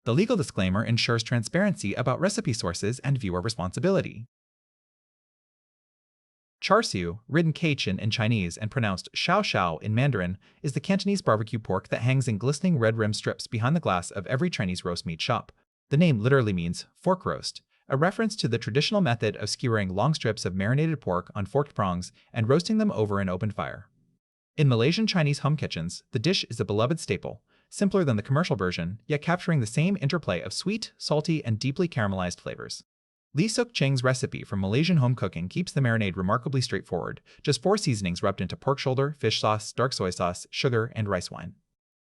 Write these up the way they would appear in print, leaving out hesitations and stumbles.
The legal disclaimer ensures transparency about recipe sources and viewer responsibility. Char Siew, written Kachin in Chinese and pronounced shāo in Mandarin, is the Cantonese barbecue pork that hangs in glistening red rim strips behind the glass of every Chinese roast meat shop. The name literally means fork roast, a reference to the traditional method of skewering long strips of marinated pork on forked prongs and roasting them over an open fire. In Malaysian-Chinese home kitchens, the dish is a beloved staple, simpler than the commercial version, yet capturing the same interplay of sweet, salty, and deeply caramelized flavors. Sook Ching's recipe from Malaysian Home Cooking keeps the marinade remarkably straightforward, just 4 seasonings rubbed into pork shoulder, fish sauce, dark soy sauce, sugar, and rice wine.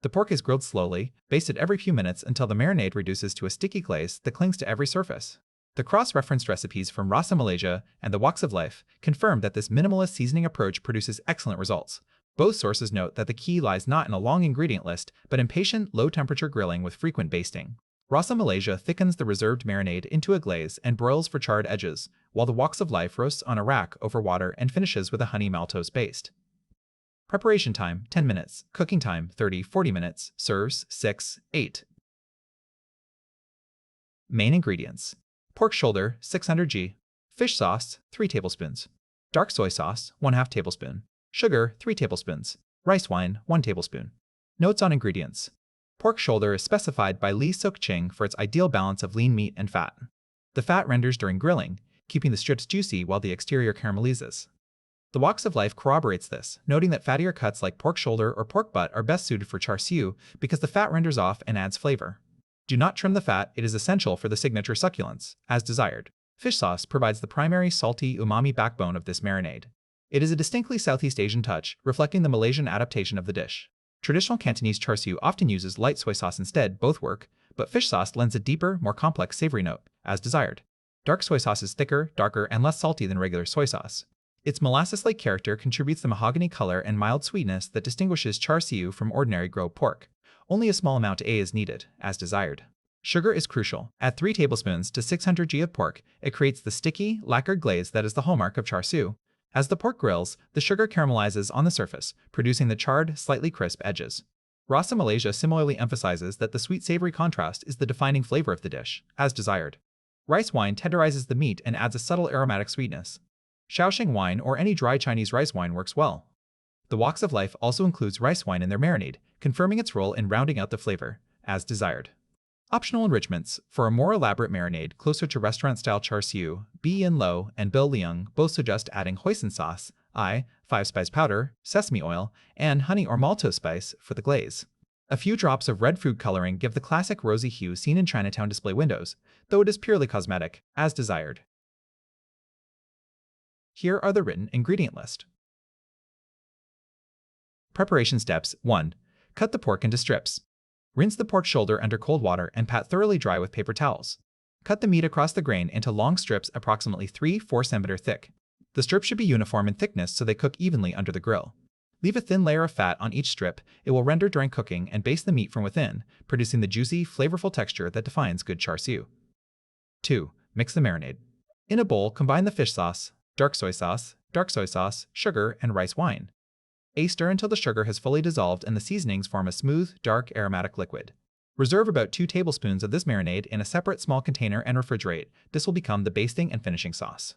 The pork is grilled slowly, basted every few minutes until the marinade reduces to a sticky glaze that clings to every surface. The cross-referenced recipes from Rasa Malaysia and the Walks of Life confirm that this minimalist seasoning approach produces excellent results. Both sources note that the key lies not in a long ingredient list, but in patient, low-temperature grilling with frequent basting. Rasa Malaysia thickens the reserved marinade into a glaze and broils for charred edges, while the Walks of Life roasts on a rack over water and finishes with a honey-maltose baste. Preparation time 10 minutes, cooking time 30-40 minutes, serves 6-8. Main ingredients: pork shoulder 600 g, fish sauce 3 tablespoons, dark soy sauce 1/2 tablespoon, sugar 3 tablespoons, rice wine 1 tablespoon. Notes on ingredients: pork shoulder is specified by Sook Ching for its ideal balance of lean meat and fat. The fat renders during grilling, keeping the strips juicy while the exterior caramelizes. The Walks of Life corroborates this, noting that fattier cuts like pork shoulder or pork butt are best suited for Char Siew because the fat renders off and adds flavor. Do not trim the fat, it is essential for the signature succulence, as desired. Fish sauce provides the primary salty umami backbone of this marinade. It is a distinctly Southeast Asian touch, reflecting the Malaysian adaptation of the dish. Traditional Cantonese Char Siew often uses light soy sauce instead, both work, but fish sauce lends a deeper, more complex savory note, as desired. Dark soy sauce is thicker, darker, and less salty than regular soy sauce. Its molasses-like character contributes the mahogany color and mild sweetness that distinguishes Char Siew from ordinary grilled pork. Only a small amount is needed, as desired. Sugar is crucial. Add 3 tablespoons to 600 g of pork. It creates the sticky, lacquered glaze that is the hallmark of Char Siew. As the pork grills, the sugar caramelizes on the surface, producing the charred, slightly crisp edges. Rasa Malaysia similarly emphasizes that the sweet-savory contrast is the defining flavor of the dish, as desired. Rice wine tenderizes the meat and adds a subtle aromatic sweetness. Shaoxing wine or any dry Chinese rice wine works well. The Walks of Life also includes rice wine in their marinade, confirming its role in rounding out the flavor, as desired. Optional enrichments: for a more elaborate marinade closer to restaurant-style Char Siew, Yinn Low and Leung both suggest adding hoisin sauce, 5-spice powder, sesame oil, and honey or maltose spice for the glaze. A few drops of red food coloring give the classic rosy hue seen in Chinatown display windows, though it is purely cosmetic, as desired. Here are the written ingredient list. Preparation steps: 1. Cut the pork into strips. Rinse the pork shoulder under cold water and pat thoroughly dry with paper towels. Cut the meat across the grain into long strips approximately 3-4 cm thick. The strips should be uniform in thickness so they cook evenly under the grill. Leave a thin layer of fat on each strip. It will render during cooking and baste the meat from within, producing the juicy, flavorful texture that defines good Char Siew. 2. Mix the marinade. In a bowl, combine the fish sauce, dark soy sauce, sugar, and rice wine. Stir until the sugar has fully dissolved and the seasonings form a smooth, dark, aromatic liquid. Reserve about 2 tablespoons of this marinade in a separate small container and refrigerate. This will become the basting and finishing sauce.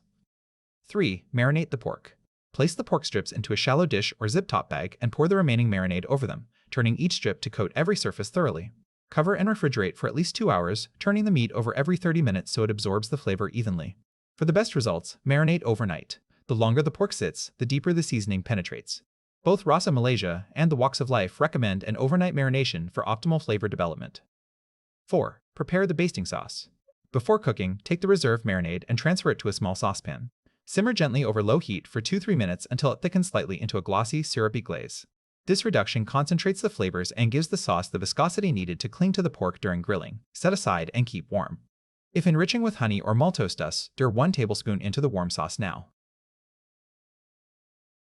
3. Marinate the pork. Place the pork strips into a shallow dish or zip-top bag and pour the remaining marinade over them, turning each strip to coat every surface thoroughly. Cover and refrigerate for at least 2 hours, turning the meat over every 30 minutes so it absorbs the flavor evenly. For the best results, marinate overnight. The longer the pork sits, the deeper the seasoning penetrates. Both Rasa Malaysia and the Walks of Life recommend an overnight marination for optimal flavor development. 4. Prepare the basting sauce. Before cooking, take the reserved marinade and transfer it to a small saucepan. Simmer gently over low heat for 2-3 minutes until it thickens slightly into a glossy, syrupy glaze. This reduction concentrates the flavors and gives the sauce the viscosity needed to cling to the pork during grilling. Set aside and keep warm. If enriching with honey or maltose dust, stir 1 tablespoon into the warm sauce now.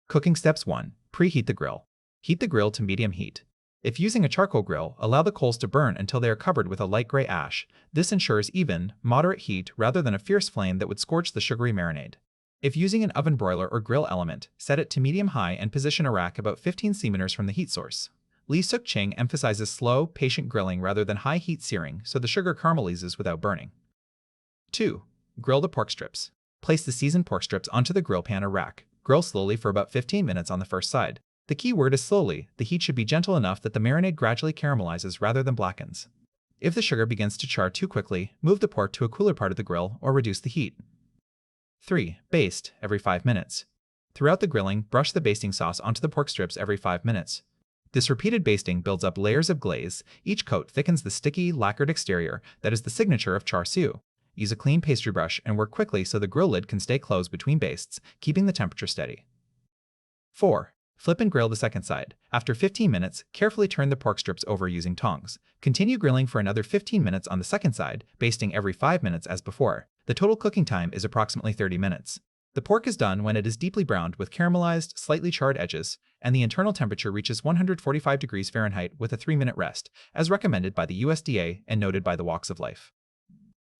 Cooking steps: 1. Preheat the grill. Heat the grill to medium heat. If using a charcoal grill, allow the coals to burn until they are covered with a light gray ash. This ensures even, moderate heat rather than a fierce flame that would scorch the sugary marinade. If using an oven broiler or grill element, set it to medium-high and position a rack about 15 cm from the heat source. Sook Ching emphasizes slow, patient grilling rather than high-heat searing so the sugar caramelizes without burning. 2. Grill the pork strips. Place the seasoned pork strips onto the grill pan or rack. Grill slowly for about 15 minutes on the first side. The key word is slowly. The heat should be gentle enough that the marinade gradually caramelizes rather than blackens. If the sugar begins to char too quickly, move the pork to a cooler part of the grill or reduce the heat. 3. Baste every 5 minutes. Throughout the grilling, brush the basting sauce onto the pork strips every 5 minutes. This repeated basting builds up layers of glaze. Each coat thickens the sticky, lacquered exterior that is the signature of Char Siew. Use a clean pastry brush and work quickly so the grill lid can stay closed between bastes, keeping the temperature steady. 4. Flip and grill the second side. After 15 minutes, carefully turn the pork strips over using tongs. Continue grilling for another 15 minutes on the second side, basting every 5 minutes as before. The total cooking time is approximately 30 minutes. The pork is done when it is deeply browned with caramelized, slightly charred edges, and the internal temperature reaches 145 degrees Fahrenheit with a 3-minute rest, as recommended by the USDA and noted by the Walks of Life.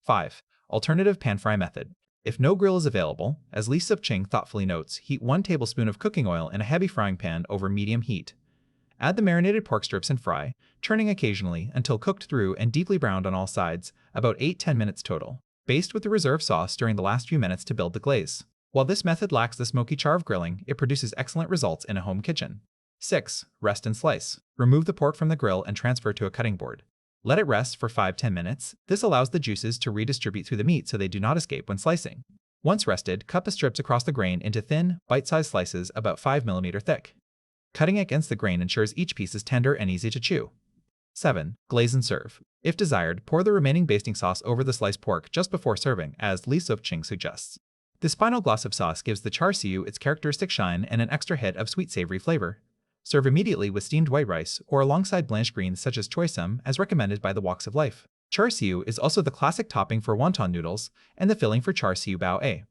5. Alternative pan fry method. If no grill is available, as Sook Ching thoughtfully notes, heat 1 tablespoon of cooking oil in a heavy frying pan over medium heat. Add the marinated pork strips and fry, turning occasionally until cooked through and deeply browned on all sides, about 8–10 minutes total. Baste with the reserve sauce during the last few minutes to build the glaze. While this method lacks the smoky char of grilling, it produces excellent results in a home kitchen. 6. Rest and slice. Remove the pork from the grill and transfer to a cutting board. Let it rest for 5–10 minutes. This allows the juices to redistribute through the meat so they do not escape when slicing. Once rested, cut the strips across the grain into thin, bite-sized slices about 5 mm thick. Cutting against the grain ensures each piece is tender and easy to chew. 7. Glaze and serve. If desired, pour the remaining basting sauce over the sliced pork just before serving, as Sook Ching suggests. This final gloss of sauce gives the Char Siew its characteristic shine and an extra hit of sweet savory flavor. Serve immediately with steamed white rice or alongside blanched greens such as choy sum, as recommended by the Walks of Life. Char Siew is also the classic topping for wonton noodles and the filling for Char Siew bao a.